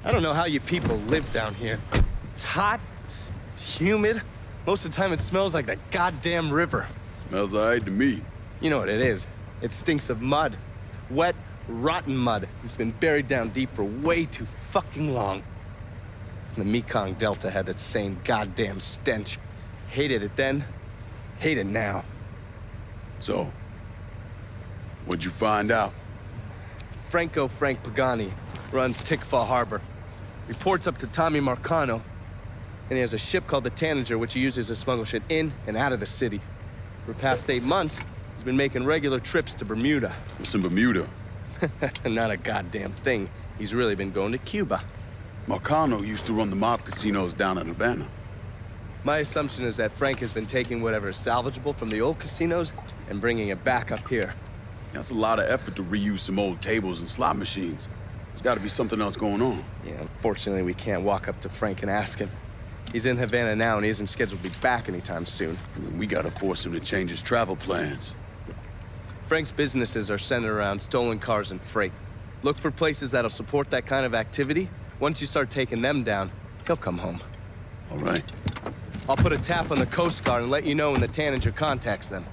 I don't know how you people live down here. It's hot, it's humid. Most of the time it smells like the goddamn river. Smells all right to me. You know what it is. It stinks of mud. Wet, rotten mud. It's been buried down deep for way too fucking long. The Mekong Delta had that same goddamn stench. Hated it then, hate it now. So, what'd you find out? Frank Pagani runs Tikfa Harbor. Reports up to Tommy Marcano, and he has a ship called the Tanager, which he uses to smuggle shit in and out of the city. For the past 8 months, he's been making regular trips to Bermuda. What's in Bermuda? Not a goddamn thing. He's really been going to Cuba. Marcano used to run the mob casinos down in Havana. My assumption is that Frank has been taking whatever is salvageable from the old casinos and bringing it back up here. That's a lot of effort to reuse some old tables and slot machines. There's got to be something else going on. Yeah, unfortunately, we can't walk up to Frank and ask him. He's in Havana now, and he isn't scheduled to be back anytime soon. We got to force him to change his travel plans. Frank's businesses are centered around stolen cars and freight. Look for places that'll support that kind of activity. Once you start taking them down, he'll come home. All right. I'll put a tap on the Coast Guard and let you know when the Tanager contacts them.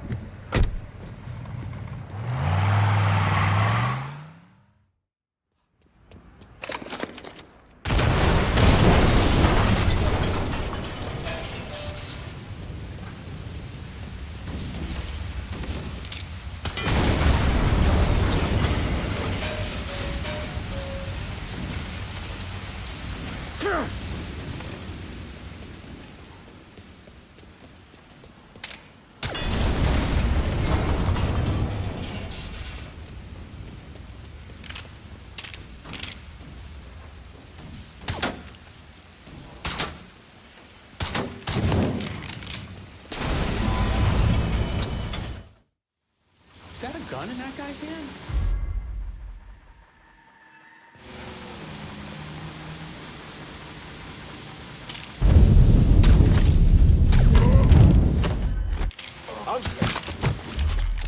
Gun in that guy's hand?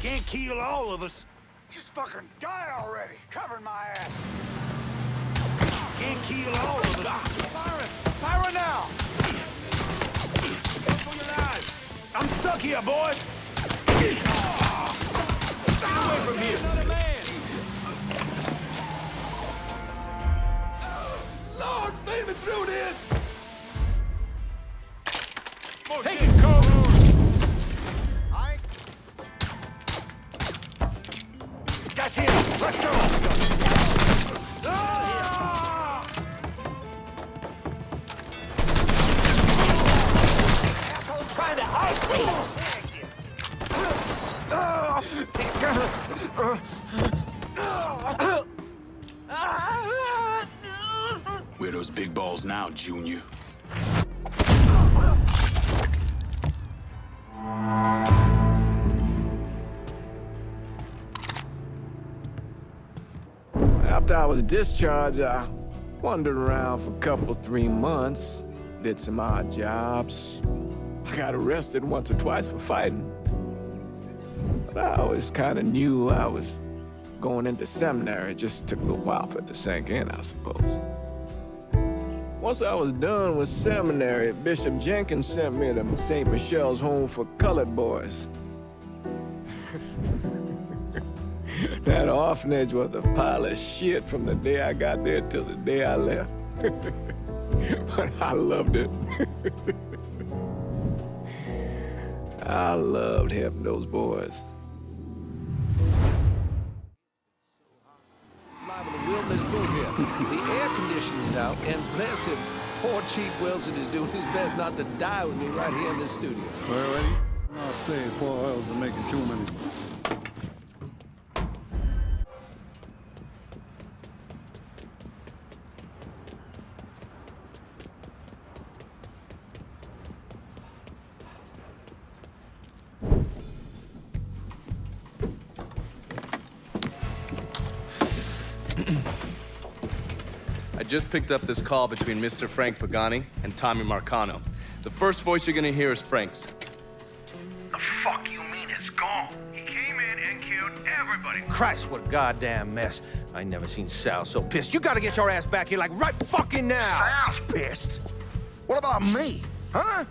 Can't kill all of us. Just fucking die already. Covering my ass. Can't kill all of us. Fire! Fire now! For your lives. I'm stuck here, boys. Away from here. Another man. Lord, save me through this. Take it, Cole. Aye. That's it. Let's go. Asshole's trying to ice me. Where are those big balls now, Junior? After I was discharged, I wandered around for a couple, 3 months, did some odd jobs. I got arrested once or twice for fighting. But I always kind of knew I was going into seminary. It just took a little while for it to sink in, I suppose. Once I was done with seminary, Bishop Jenkins sent me to St. Michelle's Home for Colored Boys. That orphanage was a pile of shit from the day I got there till the day I left. But I loved it. I loved helping those boys. Liable to wilt this boat here. The air conditioning's out, and bless him, poor Chief Wilson is doing his best not to die with me right here in this studio. Well, I'll say poor oils are making too many. I just picked up this call between Mr. Frank Pagani and Tommy Marcano. The first voice you're gonna hear is Frank's. The fuck you mean it's gone? He came in and killed dude. Everybody. Christ, what a goddamn mess. I ain't never seen Sal so pissed. You gotta get your ass back here, like, right fucking now. Sal's pissed. What about me? Huh?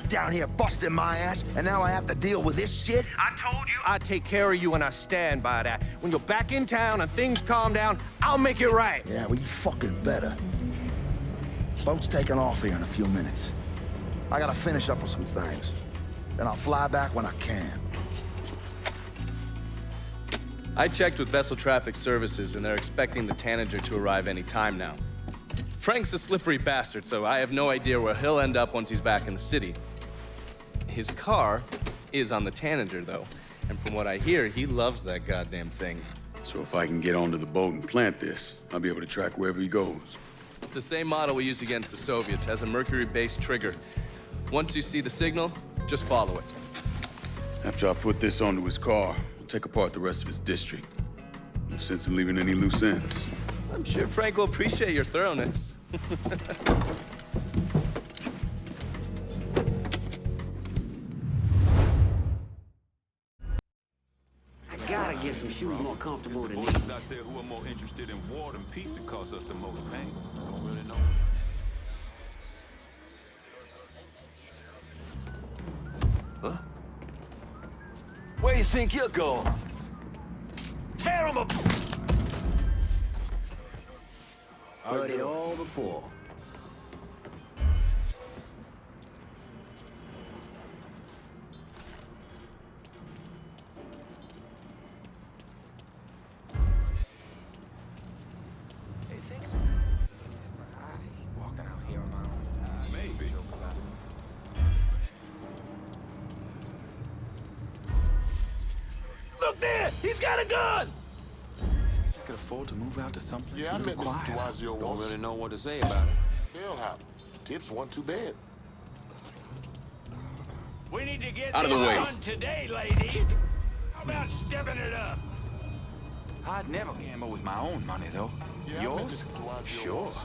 Down here busting my ass, and now I have to deal with this shit? I told you I'd take care of you, and I stand by that. When you're back in town and things calm down, I'll make it right. Yeah, well, you fucking better. Boat's taking off here in a few minutes. I gotta finish up with some things. Then I'll fly back when I can. I checked with Vessel Traffic Services, and they're expecting the Tanager to arrive any time now. Frank's a slippery bastard, so I have no idea where he'll end up once he's back in the city. His car is on the Tanager, though, and from what I hear, he loves that goddamn thing. So if I can get onto the boat and plant this, I'll be able to track wherever he goes. It's the same model we use against the Soviets, has a mercury-based trigger. Once you see the signal, just follow it. After I put this onto his car, I'll take apart the rest of his district. No sense in leaving any loose ends. I'm sure Frank will appreciate your thoroughness. I gotta get some shoes more comfortable than these. Out there who are more interested in war than peace to cause us the most pain. Don't really know. Huh? Where you think you're going? Tear him up! Heard it all before. Maybe. Look there! He's got a gun! I could afford to move out to someplace Yeah, I met Mr. Duazio Don't once. really know what to say about it. Hell happen. Tips weren't too bad. We need to get Out of the way. done today, lady. How about stepping it up? I'd never gamble with my own money, though. Yeah, Yours? I met Mr. Duazio Sure. once.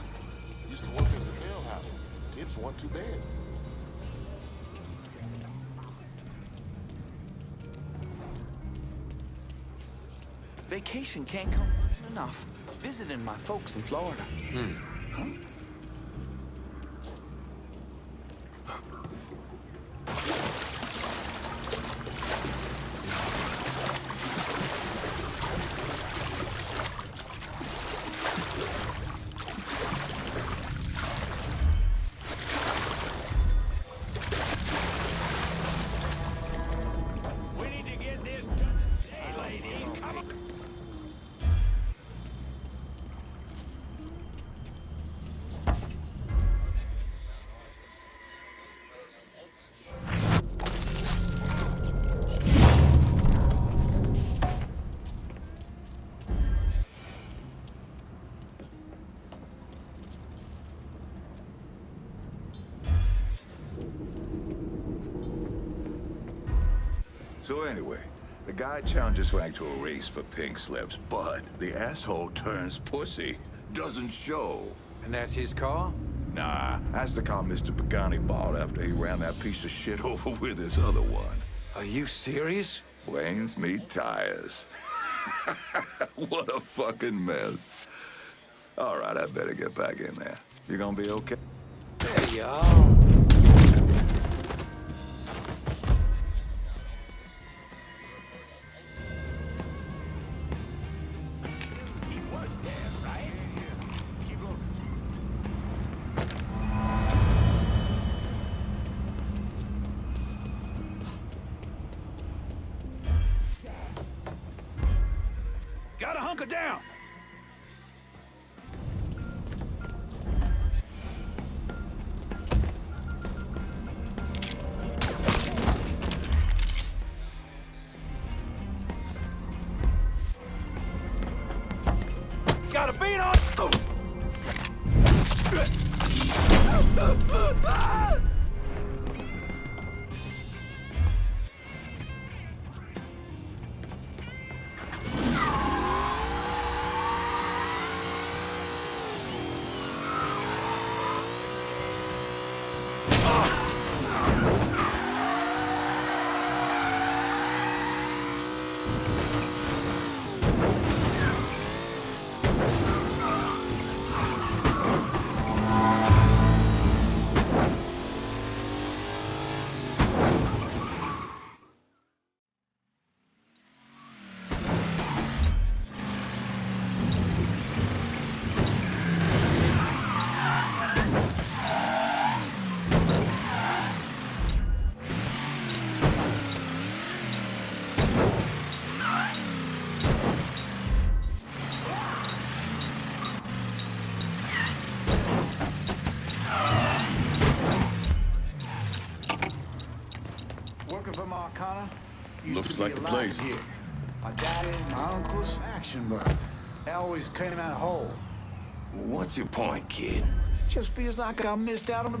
Used to work as a nail house. Tips weren't too bad. Vacation can't come enough. Visiting my folks in Florida. Huh? We need to get this done today, lady. Come on. So anyway, the guy challenges Frank to a race for pink slips, but the asshole turns pussy. Doesn't show. And that's his car? Nah, that's the car Mr. Pagani bought after he ran that piece of shit over with his other one. Are you serious? Wayne's meat tires. What a fucking mess. All right, I better get back in there. You gonna be okay? There you are. He was dead, right? Keep looking. Gotta hunker down! Got a beat on! Working for Marcana? Looks like the place. Here. My daddy, my uncles, action bro. They always came out whole. What's your point, kid? Just feels like I missed out on the...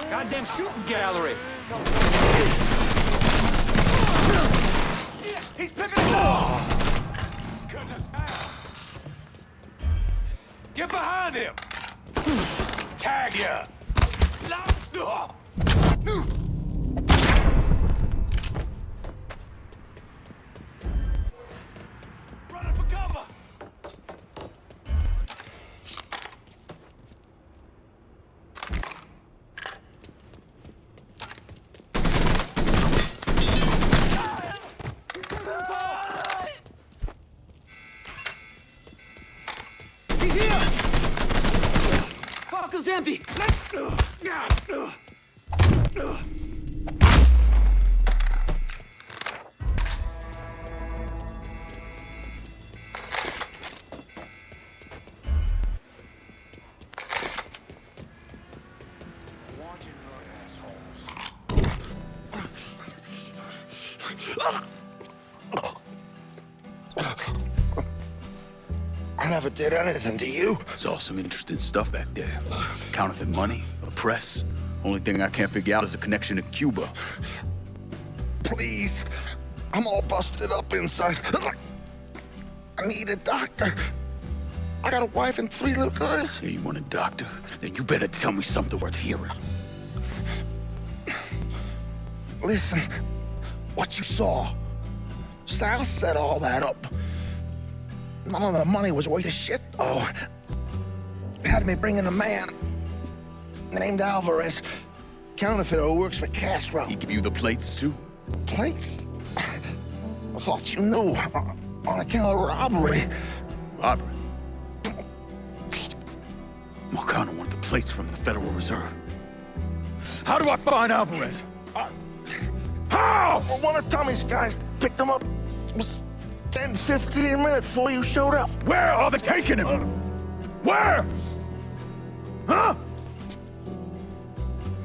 Goddamn shooting gallery! Shit! He's picking it up! Get behind him! Tag ya! Running for cover! Fucker's empty! I never did anything to you. Saw some interesting stuff back there. Counterfeit money, a press. Only thing I can't figure out is a connection to Cuba. Please. I'm all busted up inside. I need a doctor. I got a wife and 3 little girls. Yeah, you want a doctor? Then you better tell me something worth hearing. Listen, what you saw. Sal set all that up. None of the money was worth a shit, though. Had me bring in a man named Alvarez, counterfeiter who works for Castro. He give you the plates, too? Plates? I thought you knew. On account of robbery. Robbery? Marcano want the plates from the Federal Reserve. How do I find Alvarez? How? Well, one of Tommy's guys picked him up. It was 10, 15 minutes before you showed up. Where are they taking him? Where? Huh?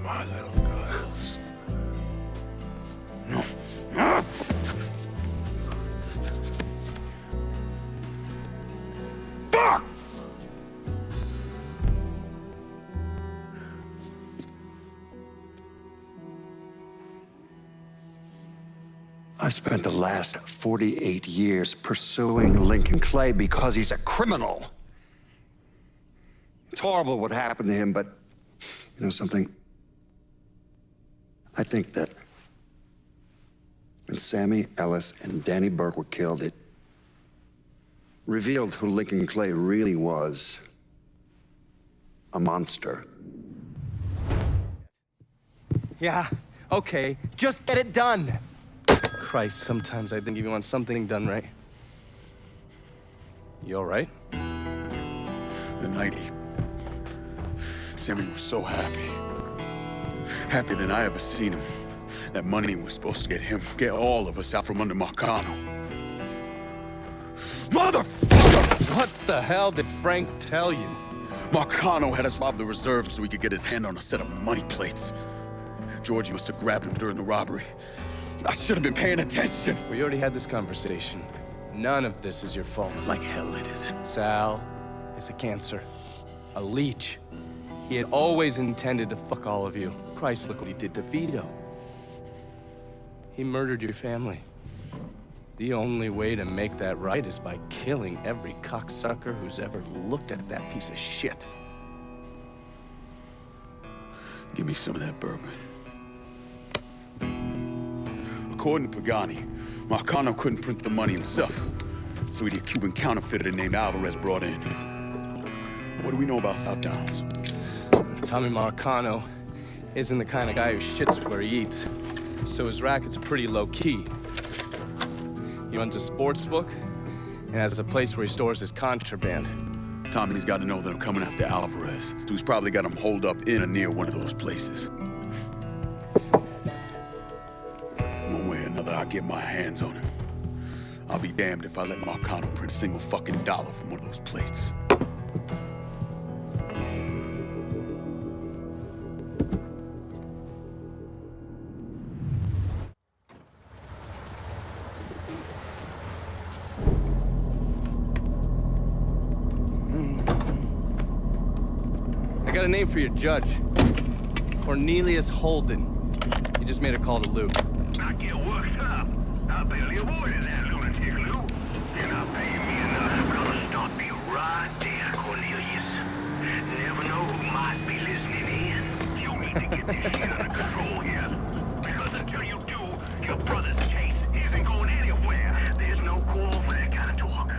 My little girls. No. Huh? Fuck! I've spent the last 48 years pursuing Lincoln Clay because he's a criminal. It's horrible what happened to him, but you know something? I think that when Sammy Ellis and Danny Burke were killed, it revealed who Lincoln Clay really was. A monster. Yeah, okay, just get it done. Christ, sometimes I think you want something done right. You all right? The night Sammy was so happy. Happier than I ever seen him. That money was supposed to get him, get all of us out from under Marcano. Motherfucker! What the hell did Frank tell you? Marcano had us rob the reserve so he could get his hand on a set of money plates. Georgie must have grabbed him during the robbery. I should have been paying attention. We already had this conversation. None of this is your fault. Like hell it isn't. Sal is a cancer. A leech. He had always intended to fuck all of you. Christ, look what he did to Vito. He murdered your family. The only way to make that right is by killing every cocksucker who's ever looked at that piece of shit. Give me some of that bourbon. According to Pagani, Marcano couldn't print the money himself, so he had a Cuban counterfeiter named Alvarez brought in. What do we know about South Downs? Tommy Marcano isn't the kind of guy who shits where he eats, so his racket's pretty low-key. He runs a sports book and has a place where he stores his contraband. Tommy's got to know that I'm coming after Alvarez, who's probably got him holed up in or near one of those places. One way or another, I'll get my hands on him. I'll be damned if I let Marcano print a single fucking dollar from one of those plates. I got a name for your judge. Cornelius Holden. He just made a call to Lou. I get worked up. I barely avoided that lunatic, Lou. And I'll pay me enough. I'm gonna stop you right there, Cornelius. Never know who might be listening in. You need to get this shit under control here. Because until you do, your brother's case isn't going anywhere. There's no call for that kind of talk.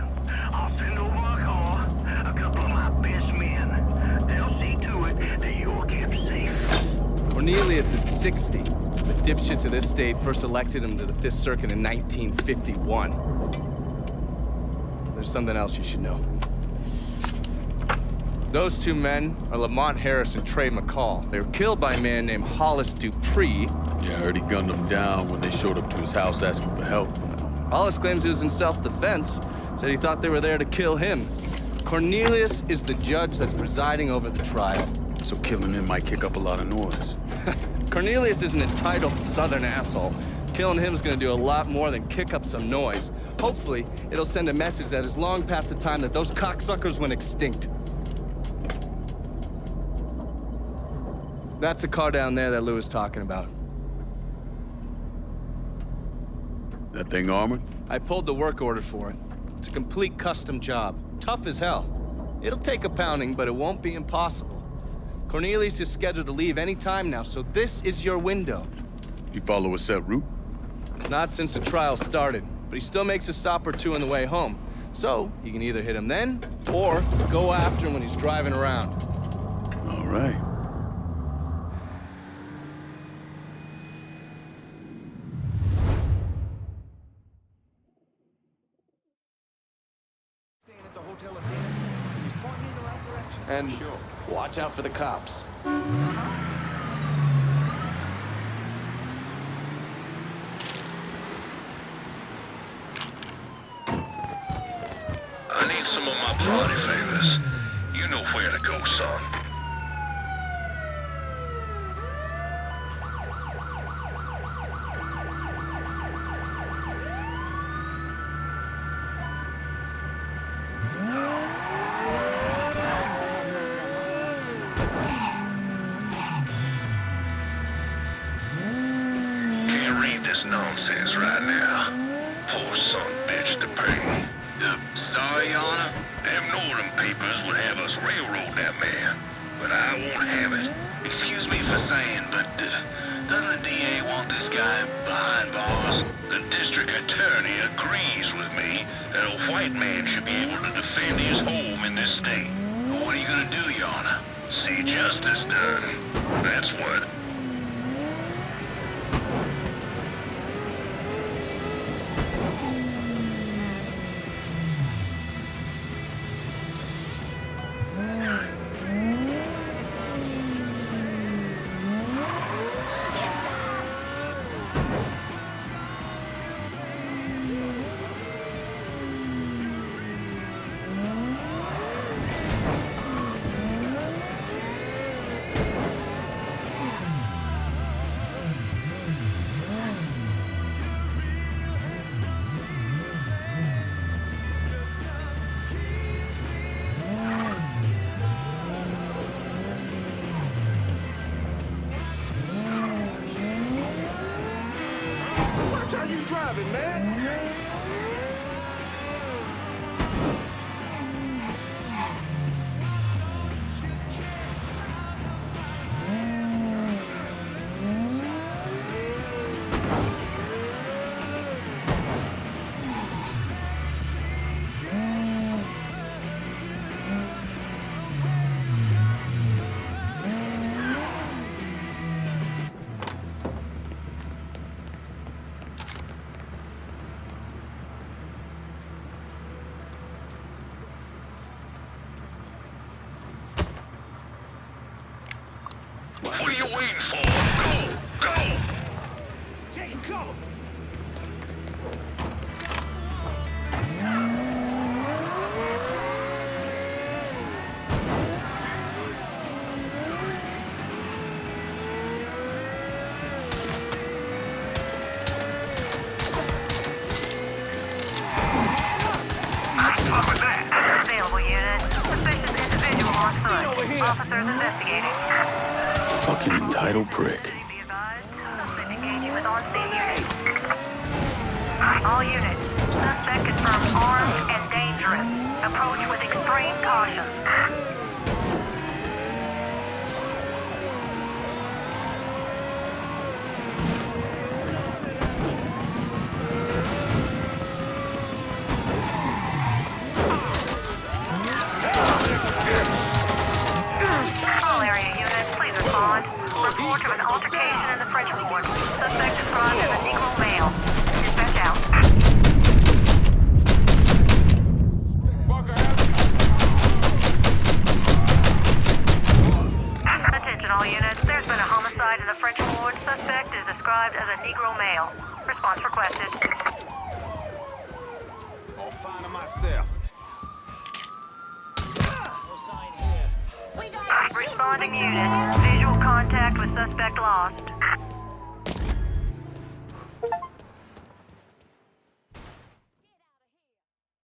I'll send over a car, a couple of my best men. They'll see to it that you're kept safe. Cornelius is 60. The dipshits of this state first elected him to the 5th Circuit in 1951. There's something else you should know. Those two men are Lamont Harris and Trey McCall. They were killed by a man named Hollis Dupree. Yeah, I heard he gunned them down when they showed up to his house asking for help. Hollis claims he was in self-defense, said he thought they were there to kill him. Cornelius is the judge that's presiding over the trial. So killing him might kick up a lot of noise. Cornelius is an entitled southern asshole. Killing him's gonna do a lot more than kick up some noise. Hopefully, it'll send a message that is long past the time that those cocksuckers went extinct. That's the car down there that Lou was talking about. That thing armored? I pulled the work order for it. It's a complete custom job. Tough as hell. It'll take a pounding, but it won't be impossible. Cornelius is scheduled to leave any time now, so this is your window. You follow a set route? Not since the trial started, but he still makes a stop or two on the way home. So, you can either hit him then, or go after him when he's driving around. All right. And watch out for the cops. I need some of my party favors. You know where to go, son. Nonsense right now. Poor son bitch to pay. Sorry, Your Honor. Them northern papers would have us railroad that man, but I won't have it. Excuse me for saying, but doesn't the DA want this guy behind bars? The district attorney agrees with me that a white man should be able to defend his home in this state. Well, what are you gonna do, Your Honor? See justice done. That's what. How you driving, man? waiting for? Go! Go! Taking cover! Officers investigating. Fucking entitled prick. Engaging with on-scene units. All units. Suspect confirmed armed and dangerous. Approach with extreme caution. Report of an altercation in the French ward. Suspect described as a Negro male. Dispatch out. Attention all units. There's been a homicide in the French ward. Suspect is described as a Negro male. Response requested. I'll find him myself. Responding unit. Visual contact with suspect lost.